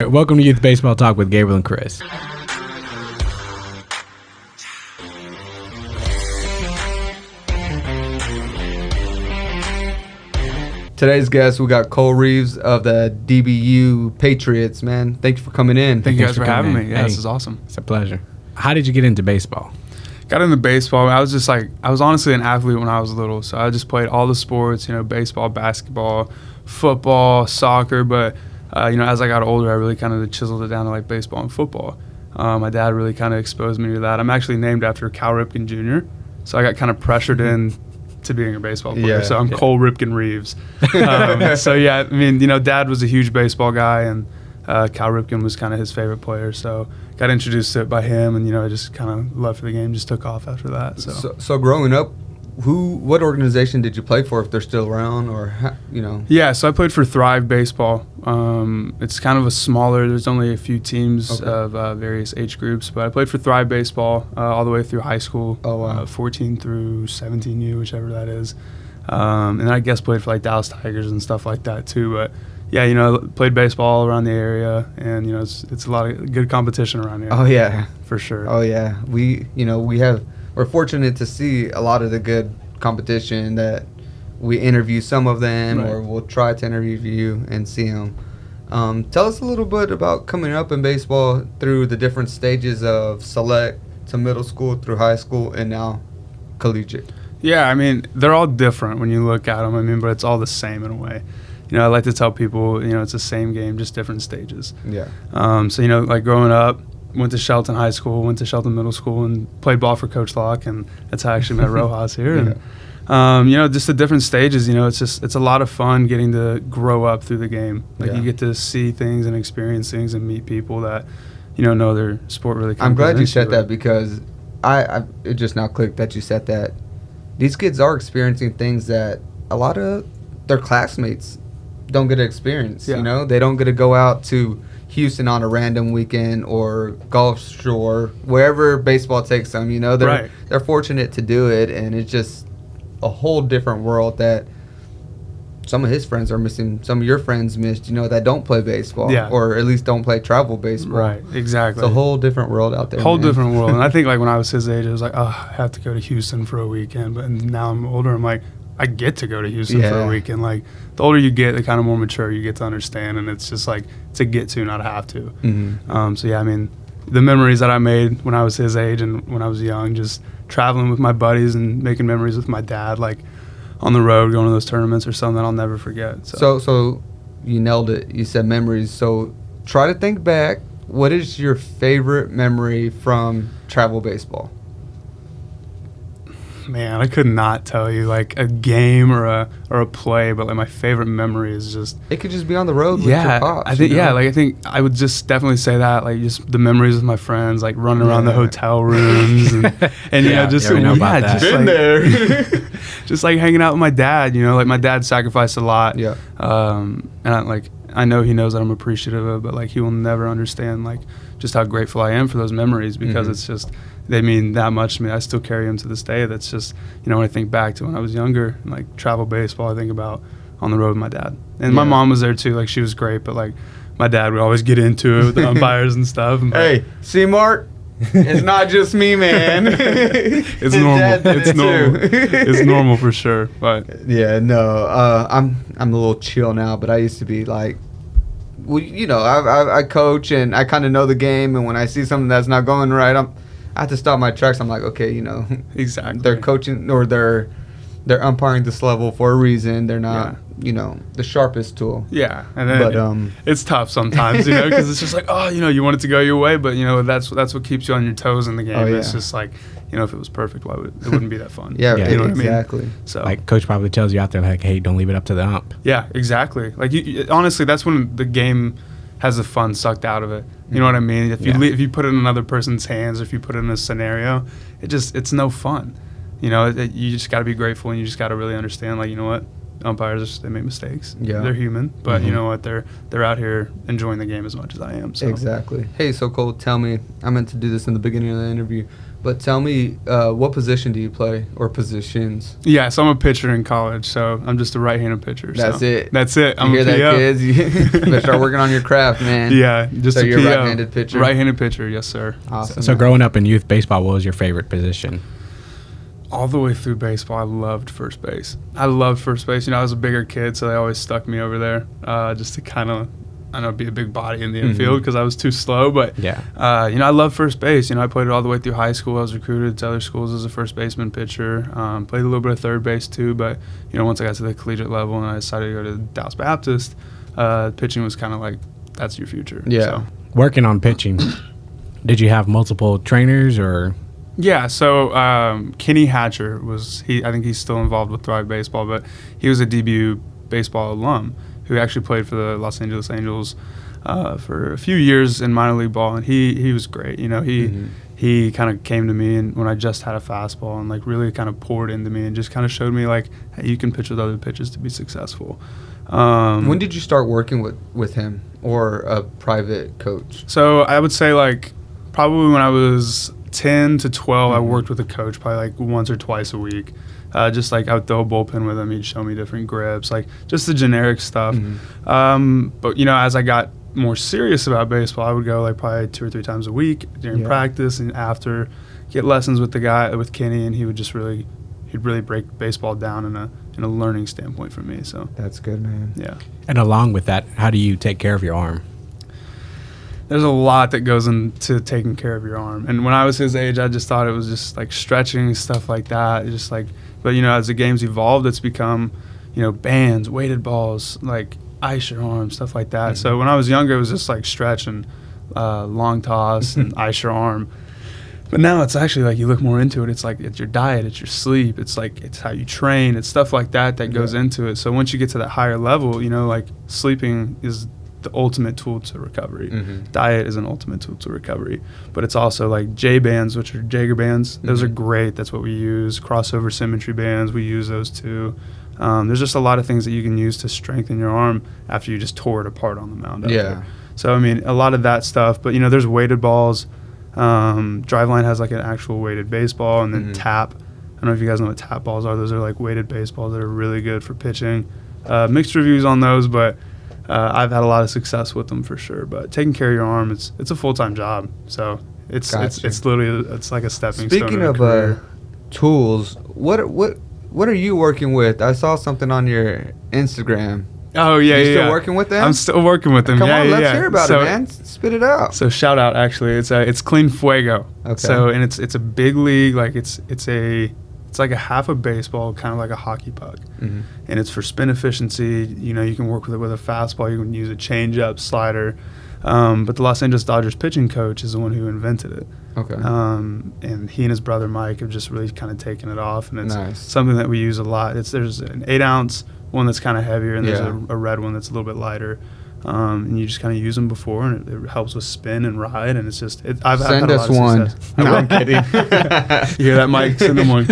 Welcome to Youth Baseball Talk with Gabriel and Chris. Today's guest, we got Cole Reeves of the DBU Patriots, man. Thank you for coming in. Thank you guys for having me. Yeah, Hey, this is awesome. It's a pleasure. How did you get into baseball? Got into baseball. I was honestly an athlete when I was little. So I just played all the sports, baseball, basketball, football, soccer. But, as I got older, I really kind of chiseled it down to like baseball and football. My dad really kind of exposed me to that. I'm actually named after Cal Ripken Jr., so I got kind of pressured in to being a baseball player. So I'm Cole Ripken Reeves. Dad was a huge baseball guy, and Cal Ripken was kind of his favorite player. So got introduced to it by him, and, I just kind of love for the game, just took off after that. So growing up, what organization did you play for, if they're still around, or, Yeah, so I played for Thrive Baseball. It's kind of a smaller, there's only a few teams of various age groups, but I played for Thrive Baseball all the way through high school, 14 through 17U, whichever that is. And I guess played for like Dallas Tigers and stuff like that too. But yeah, played baseball around the area, and, it's a lot of good competition around here. Oh, yeah. For sure. Oh, yeah. We're fortunate to see a lot of the good competition that we interview some of them, Right. or we'll try to interview you and see them. Tell us a little bit about coming up in baseball through the different stages of select to middle school through high school and now collegiate. Yeah, I mean, they're all different when you look at them, but it's all the same in a way. I like to tell people, it's the same game, just different stages. Yeah. Like growing up, went to Shelton High School, went to Shelton Middle School, and played ball for Coach Locke, and that's how I actually met Rojas here. And, just the different stages, it's a lot of fun getting to grow up through the game. Like, you get to see things and experience things and meet people that, know their sport really. I'm glad you said that, because it just now clicked that you said that. These kids are experiencing things that a lot of their classmates don't get to experience. Yeah. They don't get to go out to Houston on a random weekend or Gulf Shore, wherever baseball takes them. They're fortunate to do it, and it's just a whole different world that some of his friends are missing, some of your friends missed, that don't play baseball, or at least don't play travel baseball. Right, exactly. It's a whole different world out there. Different world. And I think, like, when I was his age, it was like, I have to go to Houston for a weekend. But now I'm older, I'm like, I get to go to Houston for a weekend. Like, the older you get, the kind of more mature you get to understand, and it's just like, it's a get to, not a have to. Mm-hmm. The memories that I made when I was his age and when I was young, just traveling with my buddies and making memories with my dad, like on the road, going to those tournaments or something that I'll never forget. So you nailed it. You said memories. So try to think back. What is your favorite memory from travel baseball? Man, I could not tell you like a game or a play, but like my favorite memory is just. It could just be on the road with your pops. I think I would just definitely say that, like, just the memories with my friends, like running around the hotel rooms and just Been there. Just like hanging out with my dad. Like my dad sacrificed a lot. Yeah. And I know he knows that I'm appreciative of it, but like he will never understand like just how grateful I am for those memories, because it's just. They mean that much to me. I still carry them to this day. That's just, when I think back to when I was younger, and like travel baseball, I think about on the road with my dad. And my mom was there too. Like, she was great, but like my dad would always get into it with the umpires and stuff. And hey, C-Mart, it's not just me, man. It's normal. It's normal. It's normal for sure. But I'm a little chill now, but I used to be like, well, I coach and I kind of know the game, and when I see something that's not going right, I have to stop my tracks. I'm like, okay, exactly. They're coaching, or they're umpiring this level for a reason. They're not, the sharpest tool. Yeah, and then it's tough sometimes, because it's just like, you want it to go your way, but that's what keeps you on your toes in the game. Oh, yeah. It's just like, if it was perfect, it wouldn't be that fun. Yeah, you know exactly. What I mean? So like coach probably tells you out there, like, hey, don't leave it up to the ump. Yeah, exactly. Like, honestly, that's when the game has the fun sucked out of it. You know what I mean? If you put it in another person's hands, or if you put it in a scenario, it's no fun. You just got to be grateful, and you just got to really understand, like, umpires, they make mistakes. Yeah. They're human, but you know what? They're out here enjoying the game as much as I am. So. Exactly. Hey, so Cole, tell me, I meant to do this in the beginning of the interview, but tell me, what position do you play, or positions? Yeah, so I'm a pitcher in college, so I'm just a right-handed pitcher. That's it. That's it. I'm a PO. That, kids? You better start working on your craft, man. Yeah, just so a you're PO. right-handed pitcher? Right-handed pitcher, yes, sir. Awesome. So growing up in youth baseball, what was your favorite position? All the way through baseball, I loved first base. I loved first base. You know, I was a bigger kid, so they always stuck me over there just to kind of, I know, be a big body in the infield because I was too slow. But, you know, I love first base. You know, I played it all the way through high school. I was recruited to other schools as a first baseman pitcher. Played a little bit of third base too. But, you know, once I got to the collegiate level and I decided to go to Dallas Baptist, pitching was kind of like, that's your future. Yeah. So. Working on pitching, did you have multiple trainers or? Yeah, so Kenny Hatcher I think he's still involved with Thrive Baseball, but he was a DBU baseball alum who actually played for the Los Angeles Angels for a few years in minor league ball, and he was great. You know, he kind of came to me and when I just had a fastball and like really kind of poured into me and just kind of showed me like, hey, you can pitch with other pitches to be successful. When did you start working with him or a private coach? So I would say like probably when I was 10 to 12, I worked with a coach probably like once or twice a week. Just like I would throw a bullpen with him. He'd show me different grips, like just the generic stuff. But, you know, as I got more serious about baseball, I would go like probably 2 or 3 times a week during practice and after, get lessons with with Kenny, and he'd really break baseball down in a learning standpoint for me. So that's good, man. Yeah. And along with that, how do you take care of your arm? There's a lot that goes into taking care of your arm. And when I was his age, I just thought it was just like stretching, stuff like that. Just like, but you know, as the game's evolved, it's become, you know, bands, weighted balls, like ice your arm, stuff like that. So when I was younger, it was just like stretch and long toss and ice your arm. But now it's actually like you look more into it. It's like it's your diet, it's your sleep, it's like it's how you train, it's stuff like that goes into it. So once you get to that higher level, you know, like sleeping is the ultimate tool to recovery. Diet is an ultimate tool to recovery, but it's also like J bands, which are Jaeger bands. Those are great. That's what we use. Crossover symmetry bands, we use those too. There's just a lot of things that you can use to strengthen your arm after you just tore it apart on the mound. Out there. So I mean, a lot of that stuff. But you know, there's weighted balls. Driveline has like an actual weighted baseball, and then tap. I don't know if you guys know what tap balls are. Those are like weighted baseballs that are really good for pitching. Mixed reviews on those, but I've had a lot of success with them for sure. But taking care of your arm, it's a full-time job. So it's literally it's like a stepping stone. Speaking of tools, what are you working with? I saw something on your Instagram. Oh yeah, you still working with them? I'm still working with them. Come on, let's hear about it, man. Spit it out. So Shoutout, actually, it's Clean Fuego. Okay. So and it's a big league, like it's like a half a baseball, kind of like a hockey puck, and it's for spin efficiency. You know, you can work with it with a fastball. You can use a changeup, slider. But the Los Angeles Dodgers pitching coach is the one who invented it. Okay. And he and his brother Mike have just really kind of taken it off, and it's something that we use a lot. There's an 8-ounce one that's kind of heavier, and there's a red one that's a little bit lighter. And you just kind of use them before, and it helps with spin and ride, and it's just I've send had us a lot one. of success. No, I'm kidding. You hear that, Mike? Send them one.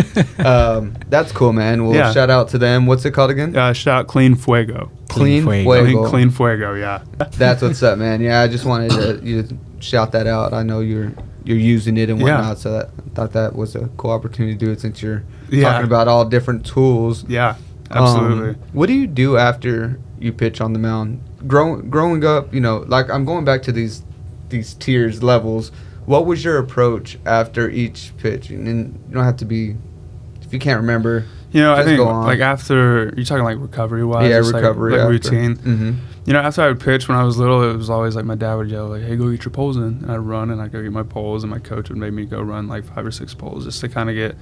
That's cool, man. We'll shout out to them. What's it called again? Shout out Clean Fuego. Clean Fuego. Clean Fuego. Yeah. That's what's up, man. Yeah, I just wanted you to shout that out. I know you're using it and whatnot, so I thought that was a cool opportunity to do it since you're talking about all different tools. Yeah, absolutely. What do you do after you pitch on the mound? Growing up, you know, like I'm going back to these tiers, levels. What was your approach after each pitch? And you don't have to be, if you can't remember. You know, I think like after, you're talking like recovery wise. Yeah, recovery. Like routine. You know, after I would pitch when I was little, it was always like my dad would yell like, "Hey, go get your poles in," and I'd run and I'd go get my poles, and my coach would make me go run like 5 or 6 poles just to kind of get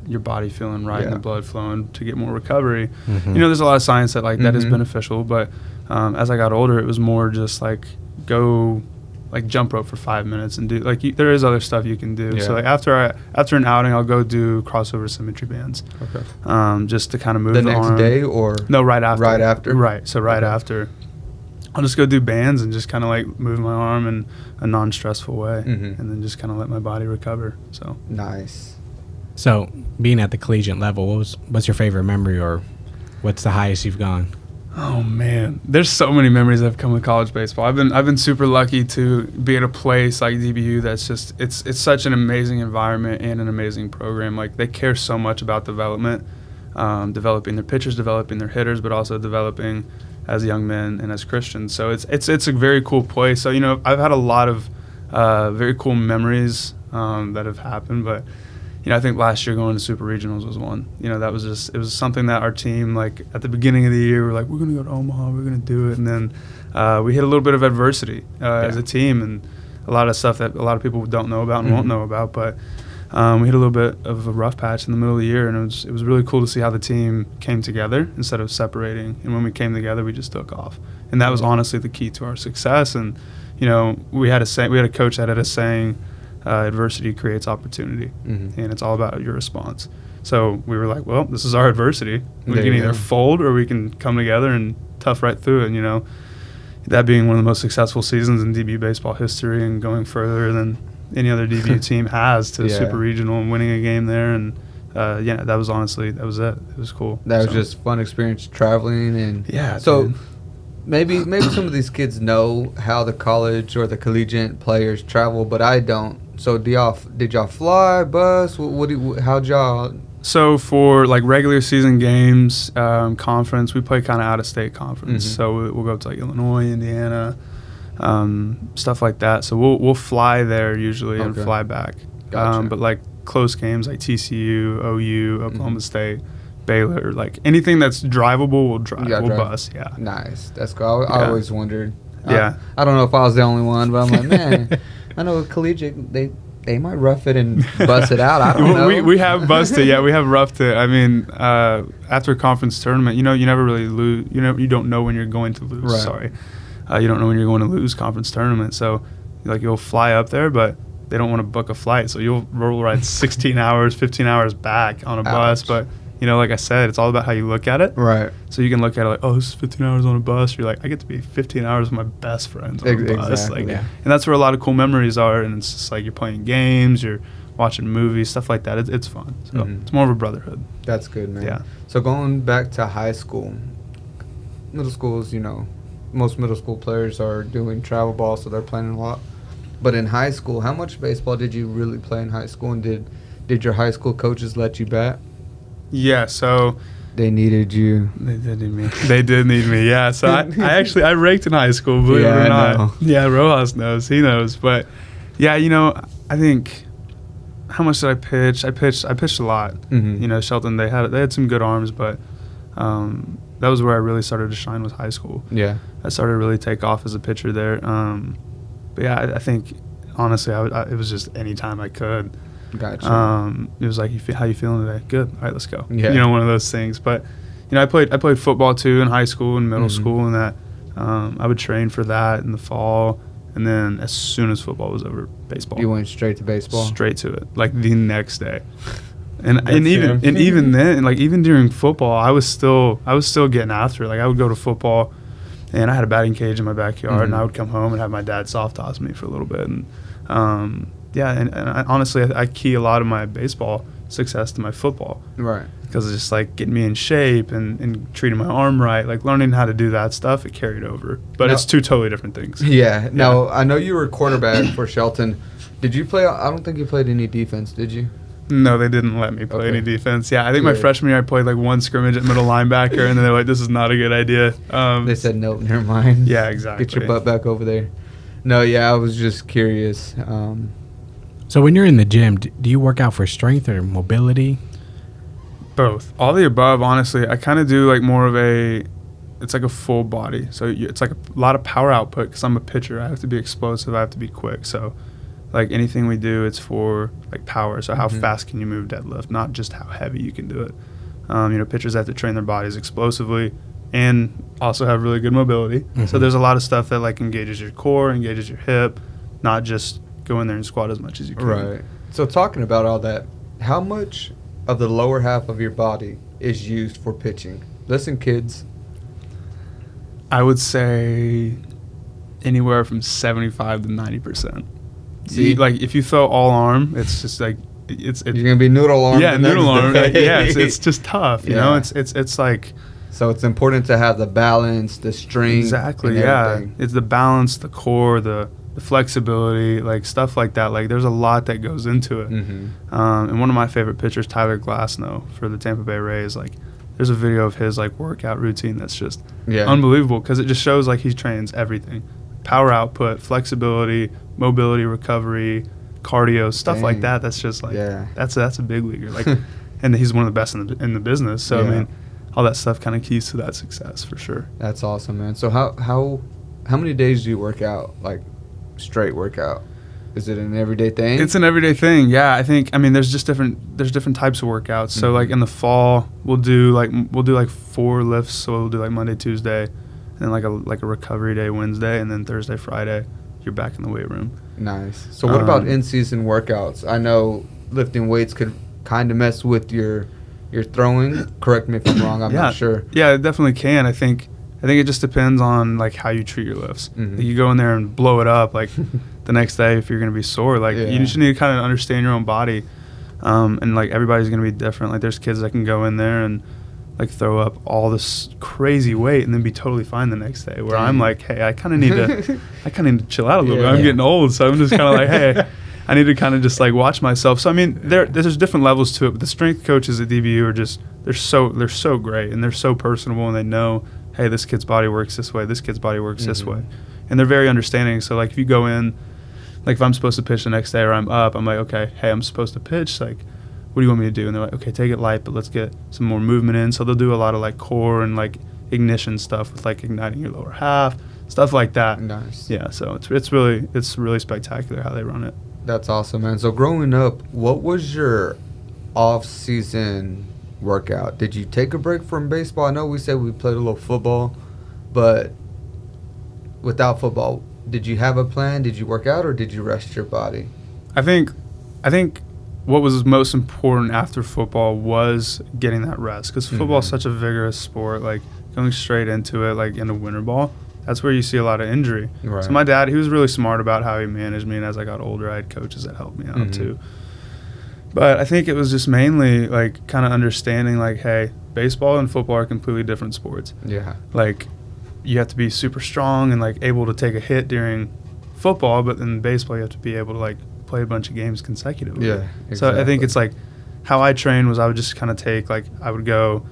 your body feeling right and the blood flowing to get more recovery. You know, there's a lot of science that like that is beneficial, but as I got older, it was more just like go like jump rope for 5 minutes and do like there is other stuff you can do. So like after an outing, I'll go do crossover symmetry bands. Okay. Just to kind of move the next arm. day or no, right after. Right after. Right. So after. I'll just go do bands and just kind of like move my arm in a non-stressful way, and then just kind of let my body recover. So nice. So being at the collegiate level, what's your favorite memory or What's the highest you've gone? Oh man, there's so many memories that have come with college baseball. I've been super lucky to be at a place like DBU that's just it's such an amazing environment and an amazing program. Like they care so much about development, developing their pitchers, developing their hitters, but also developing as young men and as Christians. So it's a very cool place. So I've had a lot of very cool memories that have happened, but I think last year going to Super Regionals was one. That was it was something that our team, like at the beginning of the year, we're like, we're going to go to Omaha, we're going to do it. And then we hit a little bit of adversity as a team, and a lot of stuff that a lot of people don't know about and won't know about. But we hit a little bit of a rough patch in the middle of the year, and it was really cool to see how the team came together instead of separating. And when we came together, we just took off. And that was honestly the key to our success. And, we had a coach that had a saying, adversity creates opportunity, and it's all about your response. So we were like, well, this is our adversity. We can either fold or we can come together and tough right through it. That being one of the most successful seasons in DBU baseball history, and going further than any other DBU team has to Super Regional and winning a game there. And that was it. It was cool. That was just fun experience traveling. And so maybe some of these kids know how the college or the collegiate players travel, but I don't. So did y'all fly, bus? How'd y'all? So for like regular season games, conference, we play kind of out of state conference. So we'll go to like Illinois, Indiana, stuff like that. So we'll fly there usually and fly back. Gotcha. But like close games like TCU, OU, Oklahoma State, Baylor, like anything that's drivable, we'll drive. We'll bus. Yeah. Nice. That's cool. I always wondered. Yeah. I don't know if I was the only one, but I'm like, man, I know collegiate, they might rough it and bust it out. I don't know. We have busted. Yeah, we have roughed it. I mean, after a conference tournament, you never really lose. You don't know when you're going to lose. Right. Sorry. You don't know when you're going to lose conference tournament. So, you'll fly up there, but they don't want to book a flight. So you'll roll ride 16 hours, 15 hours back on a bus. But, like I said, it's all about how you look at it. Right. So you can look at it like, oh, this is 15 hours on a bus. You're like, I get to be 15 hours with my best friends on a bus. Exactly. And that's where a lot of cool memories are. And it's just like you're playing games, you're watching movies, stuff like that. It's fun. So it's more of a brotherhood. That's good, man. Yeah. So going back to high school, middle schools, most middle school players are doing travel ball, so they're playing a lot. But in high school, how much baseball did you really play in high school? And did your high school coaches let you bat? Yeah, so they needed you. They did need me. They did need me. Yeah. So I raked in high school, believe it or not. Know. Yeah, Rojas knows. He knows. But yeah, I think how much did I pitch? I pitched a lot. Shelton, they had some good arms, but that was where I really started to shine with high school. Yeah. I started to really take off as a pitcher there. But yeah, I think honestly, it was just any time I could. Gotcha. It was like, how you feeling today? Good. All right, let's go. Yeah. One of those things. But I played football too in high school and middle school, and that I would train for that in the fall, and then as soon as football was over, baseball. You went straight to baseball. Straight to it, like the next day. And even then, like even during football, I was still getting after it. Like I would go to football, and I had a batting cage in my backyard, and I would come home and have my dad soft toss me for a little bit, and and I, honestly, I key a lot of my baseball success to my football. Right. Because it's just like getting me in shape and treating my arm right. Like learning how to do that stuff, it carried over. But it's two totally different things. Yeah. Now, I know you were quarterback for Shelton. Did you play? I don't think you played any defense, did you? No, they didn't let me play any defense. Yeah, I think my freshman year I played like one scrimmage at middle linebacker, and then they're like, this is not a good idea. They said, nope, never mind. Yeah, exactly. Get your butt back over there. No, yeah, I was just curious. So when you're in the gym, do you work out for strength or mobility? Both. All the above, honestly. I kind of do like more of it's like a full body. So it's like a lot of power output because I'm a pitcher. I have to be explosive. I have to be quick. So like anything we do, it's for like power. So how fast can you move deadlift, not just how heavy you can do it. Pitchers have to train their bodies explosively and also have really good mobility. So there's a lot of stuff that like engages your core, engages your hip, not just go in there and squat as much as you can. Right. So talking about all that, how much of the lower half of your body is used for pitching? Listen, kids. I would say anywhere from 75 to 90%. See, like if you throw all arm, it's just like it's you're gonna be noodle arm. Yeah, noodle arm. Like, yeah, it's just tough. You know, it's like So it's important to have the balance, the strength. Exactly. Yeah. It's the balance, the core, the flexibility, like stuff like that. Like there's a lot that goes into it. Mm-hmm. And one of my favorite pitchers, Tyler Glasnow for the Tampa Bay Rays, like there's a video of his like workout routine that's just unbelievable because it just shows like he trains everything: power output, flexibility, mobility, recovery, cardio, stuff like that. That's just like that's a big leaguer. Like, and he's one of the best in the business. So I mean, all that stuff kind of keys to that success for sure. That's awesome, man. So how many days do you work out? Like straight workout? Is it an everyday thing? It's an everyday thing. Yeah, I think. I mean, there's different types of workouts. So like in the fall, we'll do like 4 lifts. So we'll do like Monday, Tuesday, and then like a recovery day Wednesday, and then Thursday, Friday, you're back in the weight room. Nice. So what about in-season workouts? I know lifting weights could kind of mess with your throwing. Correct me if I'm wrong. I'm not sure. Yeah, it definitely can. I think it just depends on like how you treat your lifts. Like, you go in there and blow it up like the next day if you're going to be sore. Like you just need to kind of understand your own body, and like everybody's going to be different. Like there's kids that can go in there and like throw up all this crazy weight and then be totally fine the next day. Where I'm like, hey, I kind of need to chill out a little bit. I'm getting old, so I'm just kind of like, hey, I need to kind of just like watch myself. So I mean, there's different levels to it, but the strength coaches at DBU are just they're so great and they're so personable and they know, hey, this kid's body works this way, this kid's body works this way, and they're very understanding. So like if you go in, like if I'm supposed to pitch the next day or I'm up, I'm like, okay, hey, I'm supposed to pitch, like what do you want me to do? And they're like, okay, take it light, but let's get some more movement in. So they'll do a lot of like core and like ignition stuff with like igniting your lower half, stuff like that. Nice. Yeah, so it's really spectacular how they run it. That's awesome, man. So growing up, what was your off-season workout? Did you take a break from baseball? I know we said we played a little football, but without football, did you have a plan? Did you work out or did you rest your body? I think what was most important after football was getting that rest because football is such a vigorous sport. Like going straight into it, like into winter ball, that's where you see a lot of injury. Right. So my dad, he was really smart about how he managed me, and as I got older, I had coaches that helped me out too. But I think it was just mainly like kind of understanding like, hey, baseball and football are completely different sports. Yeah. Like you have to be super strong and like able to take a hit during football, but in baseball you have to be able to like play a bunch of games consecutively. Yeah. Exactly. So I think it's like how I trained was I would just kind of take like I would go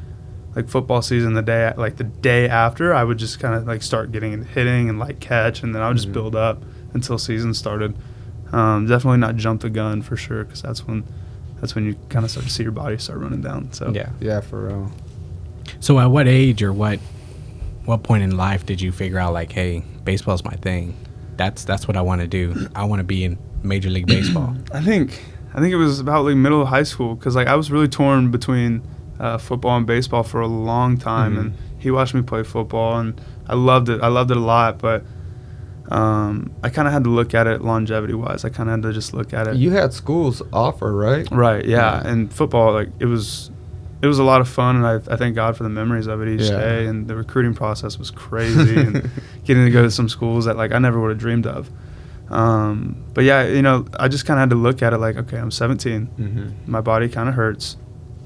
like football season the day after I would just kind of like start getting into hitting and like catch, and then I would just build up until season started. Definitely not jump the gun for sure because that's when you kind of start to see your body start running down. So yeah, for real. So at what age or what point in life did you figure out like, hey, baseball's my thing? That's what I want to do. I want to be in Major League Baseball. I think it was about like middle of high school because like I was really torn between football and baseball for a long time, and he watched me play football and I loved it a lot, but I kind of had to look at it longevity wise. I kind of had to just look at it. You had schools offer, right? Right, yeah. And football, like it was a lot of fun, and I thank God for the memories of it each day, and the recruiting process was crazy and getting to go to some schools that like I never would have dreamed of. But yeah, you know, I just kind of had to look at it like, okay, I'm 17, my body kind of hurts.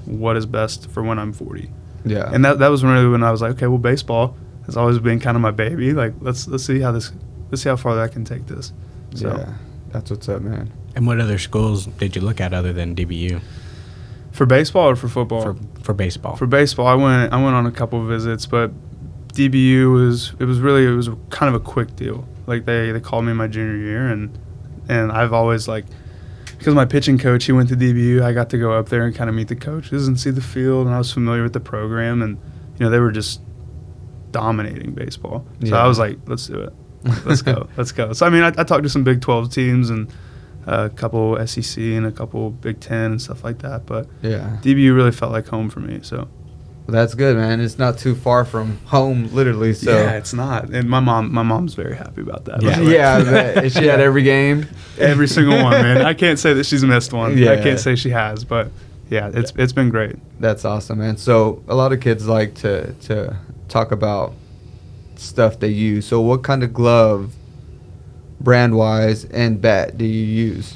What is best for when I'm 40? Yeah. And that was really when I was like, okay, well, baseball has always been kind of my baby. Like, let's see how far that can take this. So. Yeah, that's what's up, man. And what other schools did you look at other than DBU? For baseball or for football? For baseball. For baseball, I went on a couple of visits, but DBU was kind of a quick deal. Like they called me my junior year, and I've always like, because my pitching coach, he went to DBU, I got to go up there and kind of meet the coaches and see the field, and I was familiar with the program, and you know they were just dominating baseball. So I was like, let's do it, let's go. So I mean, I talked to some Big 12 teams and a couple SEC and a couple Big 10 and stuff like that, but DBU really felt like home for me. So. Well, that's good, man. It's not too far from home, literally. So yeah, it's not. And my mom's very happy about that. Yeah, Is she at every game? Every single one, man. I can't say that she's missed one. Yeah. I can't say she has, but yeah, it's been great. That's awesome, man. So a lot of kids like to talk about stuff they use. So what kind of glove, brand-wise, and bat do you use?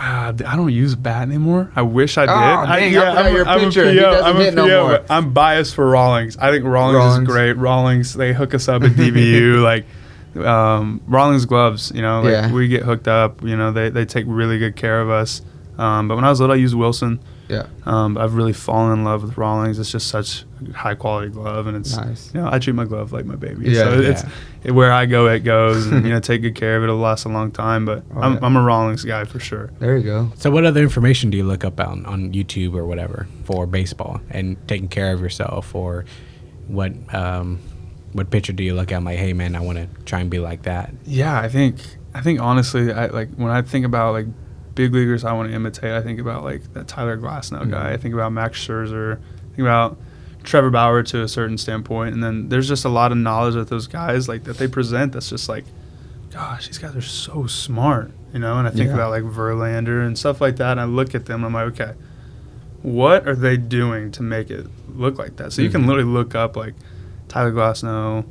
I don't use a bat anymore. I wish I did. I'm a PO. But I'm biased for Rawlings. I think Rawlings is great. Rawlings, they hook us up at DBU. Like Rawlings gloves, we get hooked up. They take really good care of us. But when I was little, I used Wilson. Yeah. I've really fallen in love with Rawlings. It's just such a high quality glove, and it's nice. I treat my glove like my baby. Yeah. So it's where I go, it goes, and take good care of it. It'll last a long time. But I'm a Rawlings guy for sure. There you go. So what other information do you look up on YouTube or whatever for baseball and taking care of yourself, or what picture do you look at? I'm like, hey man, I want to try and be like that. Yeah, I think honestly, when I think about like big leaguers I want to imitate, I think about like that Tyler Glasnow guy. I think about Max Scherzer. I think about Trevor Bauer to a certain standpoint. And then there's just a lot of knowledge that those guys like that they present that's just like, gosh, these guys are so smart, And I think about like Verlander and stuff like that. And I look at them and I'm like, okay, what are they doing to make it look like that? So you can literally look up like Tyler Glasnow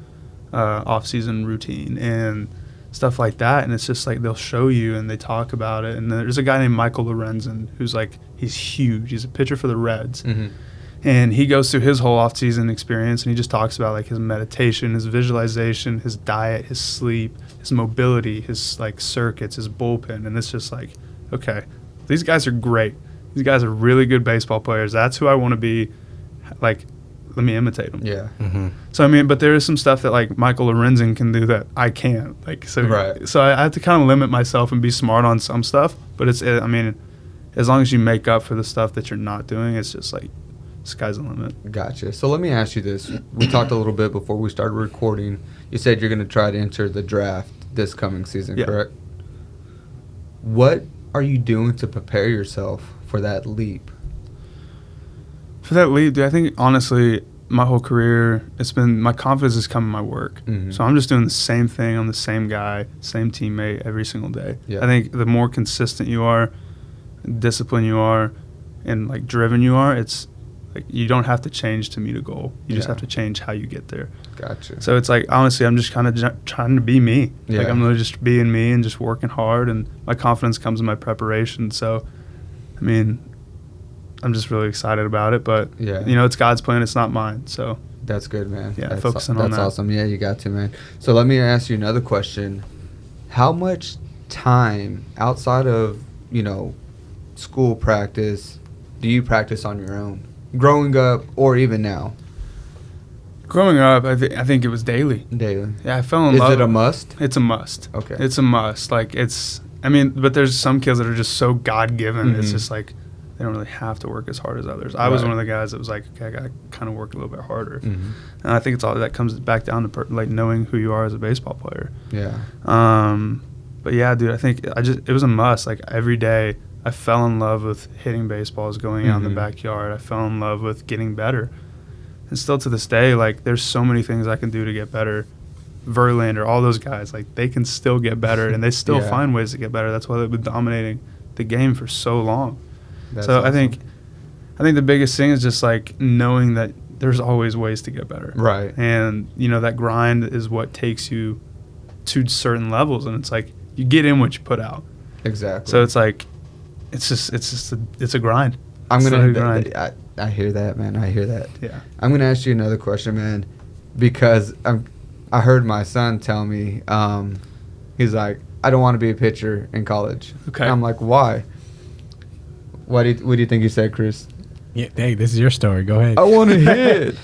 off-season routine and stuff like that, and it's just like they'll show you and they talk about it. And there's a guy named Michael Lorenzen who's like, he's huge. He's a pitcher for the Reds. And he goes through his whole off-season experience, and he just talks about like his meditation, his visualization, his diet, his sleep, his mobility, his like circuits, his bullpen. And it's just like, okay, these guys are great. These guys are really good baseball players. That's who I want to be. Like, let me imitate them. Yeah. So but there is some stuff that like Michael Lorenzen can do that I can't. Like, so I have to kind of limit myself and be smart on some stuff. But as long as you make up for the stuff that you're not doing, it's just like sky's the limit. Gotcha. So let me ask you this: we talked a little bit before we started recording. You said you're going to try to enter the draft this coming season, correct? What are you doing to prepare yourself for that leap? For that leap, dude, I think honestly, my whole career, my confidence has come in my work. So I'm just doing the same thing. I'm the same guy, same teammate every single day. I think the more consistent you are, disciplined you are, and like driven you are, it's like you don't have to change to meet a goal. You just have to change how you get there. Gotcha. So it's like, honestly, I'm just kind of trying to be me. Like I'm really just being me and just working hard, and my confidence comes in my preparation. So, I'm just really excited about it, but it's God's plan. It's not mine. So that's good, man. Yeah, focusing on that. That's awesome. Yeah, you got to, man. So let me ask you another question. How much time outside of, school practice do you practice on your own? Growing up or even now? Growing up, I think it was daily. Daily. Yeah, I fell in love. Is it a must? It's a must. Okay. It's a must. Like but there's some kids that are just so God-given. It's just like, they don't really have to work as hard as others. I was one of the guys that was like, okay, I got to kind of work a little bit harder. And I think it's all that comes back down to like knowing who you are as a baseball player. Yeah. But yeah, dude, I think it was a must. Like every day I fell in love with hitting baseballs, going out in the backyard. I fell in love with getting better. And still to this day, like there's so many things I can do to get better. Verlander, all those guys, like they can still get better and they still find ways to get better. That's why they've been dominating the game for so long. So awesome. I think the biggest thing is just like knowing that there's always ways to get better. Right. And that grind is what takes you to certain levels, and it's like you get in what you put out. Exactly. So it's like it's a grind. I hear that, man. I hear that. Yeah. I'm gonna ask you another question, man, because I heard my son tell me he's like, I don't want to be a pitcher in college. Okay. And I'm like, why? What do you think he said, Chris? Yeah, hey, this is your story. Go ahead. I want to hit.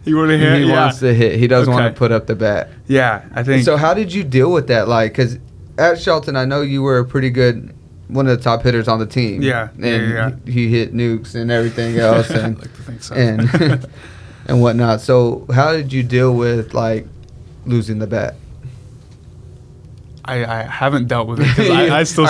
You want to hit? He wants to hit. He doesn't want to put up the bat. Yeah, I think. So how did you deal with that? Like, because at Shelton, I know you were a pretty good, one of the top hitters on the team. Yeah. And he hit nukes and everything else. And, I like to think so. and whatnot. So how did you deal with, like, losing the bat? I haven't dealt with it because I still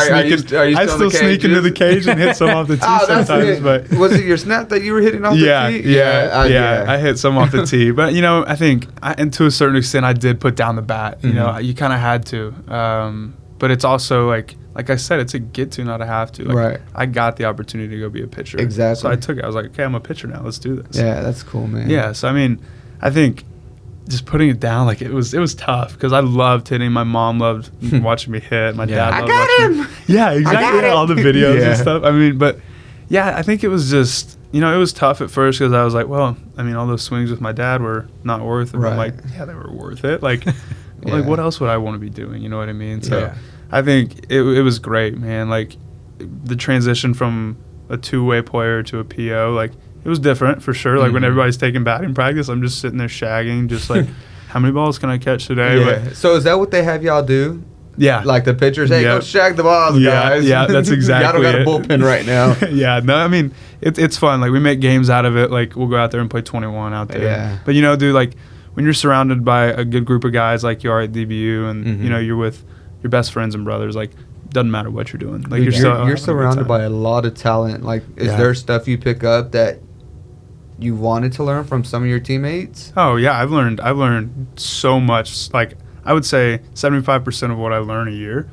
sneak into the cage and hit some off the tee sometimes. But was it your snap that you were hitting off the tee? Yeah. I hit some off the tee, but I think, and to a certain extent, I did put down the bat. You kind of had to, but it's also like I said, it's a get to, not a have to. Like, right. I got the opportunity to go be a pitcher. Exactly. So I took it. I was like, okay, I'm a pitcher now. Let's do this. Yeah, that's cool, man. Yeah. So I think just putting it down, like it was tough because I loved hitting. My mom loved watching me hit. My dad loved watching me. Yeah, exactly. Yeah, all the videos and stuff. I mean, but yeah, I think it was just, it was tough at first because I was like, well, I mean, all those swings with my dad were not worth it. Right. I'm like, yeah, they were worth it. Like, like what else would I want to be doing? You know what I mean? So I think it was great, man. Like the transition from a two-way player to a PO, like it was different for sure. Like when everybody's taking batting practice, I'm just sitting there shagging, just like, how many balls can I catch today? Yeah. But, so is that what they have y'all do? Yeah. Like the pitchers, hey, go shag the balls, guys. Yeah, that's exactly Y'all don't got a bullpen right now. Yeah, no, I mean, it's fun. Like we make games out of it. Like we'll go out there and play 21 out there. Yeah. But dude, like when you're surrounded by a good group of guys like you are at DBU and, you're with your best friends and brothers, like doesn't matter what you're doing. Like dude, you're surrounded by a lot of talent. Like is there stuff you pick up that you wanted to learn from some of your teammates? Oh yeah, I've learned so much. Like I would say 75% of what I learn a year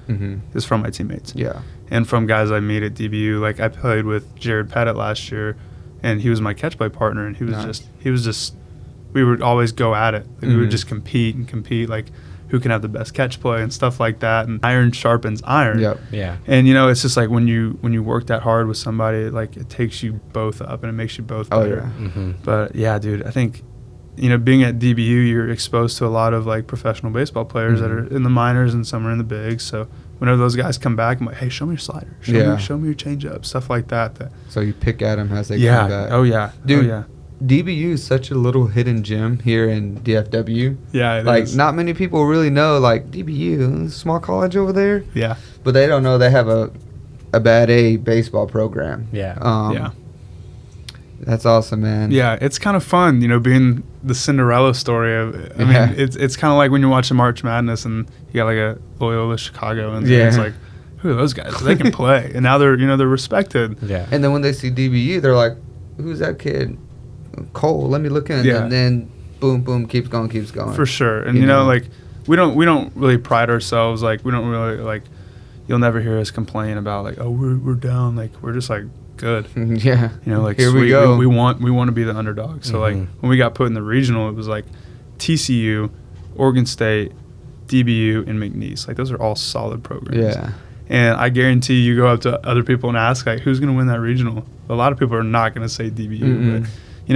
is from my teammates. Yeah, and from guys I meet at DBU. Like I played with Jared Pettit last year, and he was my catch play partner, and he was just we would always go at it. Like we would just compete. Like who can have the best catch play and stuff like that. And iron sharpens iron. Yep. Yeah. And it's just like when you work that hard with somebody, like it takes you both up and it makes you both better. Oh, yeah. But yeah, dude, I think being at DBU, you're exposed to a lot of like professional baseball players that are in the minors and some are in the bigs. So whenever those guys come back, I'm like, hey, show me your slider, show me your changeup, stuff like that. So you pick at them as they come back. Oh yeah, dude. Oh, yeah. DBU is such a little hidden gem here in DFW. Yeah, it is. Not many people really know, like, DBU, small college over there. Yeah. But they don't know they have a bad A baseball program. Yeah. That's awesome, man. Yeah, it's kind of fun, being the Cinderella story of I mean, it's kind of like when you're watching March Madness and you got like a Loyola Chicago and it's like, who are those guys? They can play. And now they're respected. Yeah. And then when they see DBU, they're like, who's that kid? Cole, let me look in. And then boom, boom, keeps going. For sure. And like we don't really pride ourselves, like we don't really like, you'll never hear us complain about like, oh, we're down. Like we're just like good. Yeah. Like here we go. We want to be the underdog. So like when we got put in the regional, it was like TCU, Oregon State, DBU, and McNeese. Like those are all solid programs. Yeah. And I guarantee you go up to other people and ask like, who's going to win that regional? A lot of people are not going to say DBU, but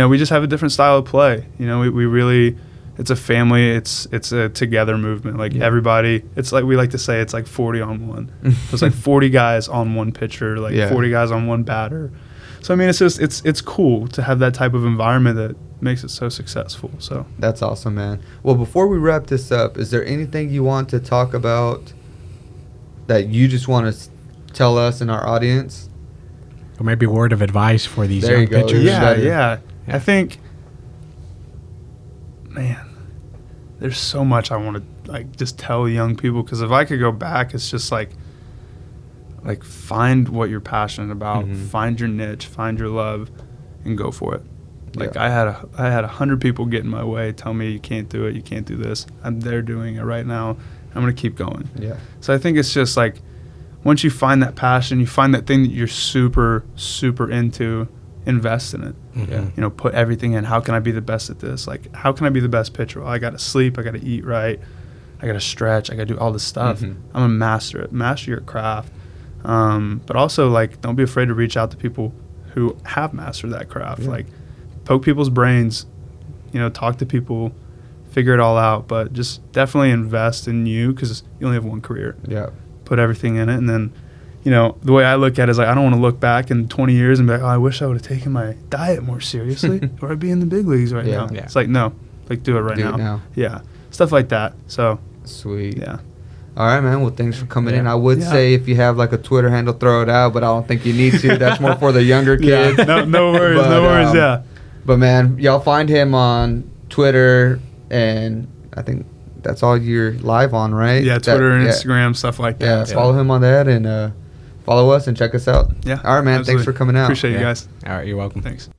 we just have a different style of play. We really, it's a family, it's a together movement. Like everybody, it's like we like to say it's like 40 on one. It's like 40 guys on one pitcher, like 40 guys on one batter. So I mean, it's just it's cool to have that type of environment that makes it so successful. So that's awesome, man. Well, before we wrap this up, is there anything you want to talk about that you just want to tell us and our audience? Or maybe a word of advice for these young pitchers? Yeah. I think, man, there's so much I want to like just tell young people, because if I could go back, it's just like find what you're passionate about, find your niche, find your love, and go for it. Like I had 100 people get in my way, tell me you can't do it, you can't do this. I'm there doing it right now. I'm gonna keep going. Yeah. So I think it's just like once you find that passion, you find that thing that you're super, super into, invest in it. Yeah. Put everything in. How can I be the best at this? Like, how can I be the best pitcher? Well, I got to sleep. I got to eat right. I got to stretch. I got to do all this stuff. I'm going to master it. Master your craft. But also, like, don't be afraid to reach out to people who have mastered that craft. Yeah. Like, poke people's brains, talk to people, figure it all out. But just definitely invest in you, because you only have one career. Yeah. Put everything in it, and then the way I look at it is like, I don't want to look back in 20 years and be like, oh, I wish I would have taken my diet more seriously or I'd be in the big leagues right now. Yeah. It's like, no, like do it right now. Yeah. Stuff like that. So sweet. Yeah. All right, man. Well, thanks for coming in. I would say if you have like a Twitter handle, throw it out, but I don't think you need to. That's more for the younger kids. No worries. No worries. Yeah. But man, y'all find him on Twitter, and I think that's all you're live on, right? Yeah. Twitter and Instagram, stuff like that. Yeah. Follow him on that, and follow us and check us out. Yeah. All right, man. Absolutely. Thanks for coming out. Appreciate you guys. All right. You're welcome. Thanks.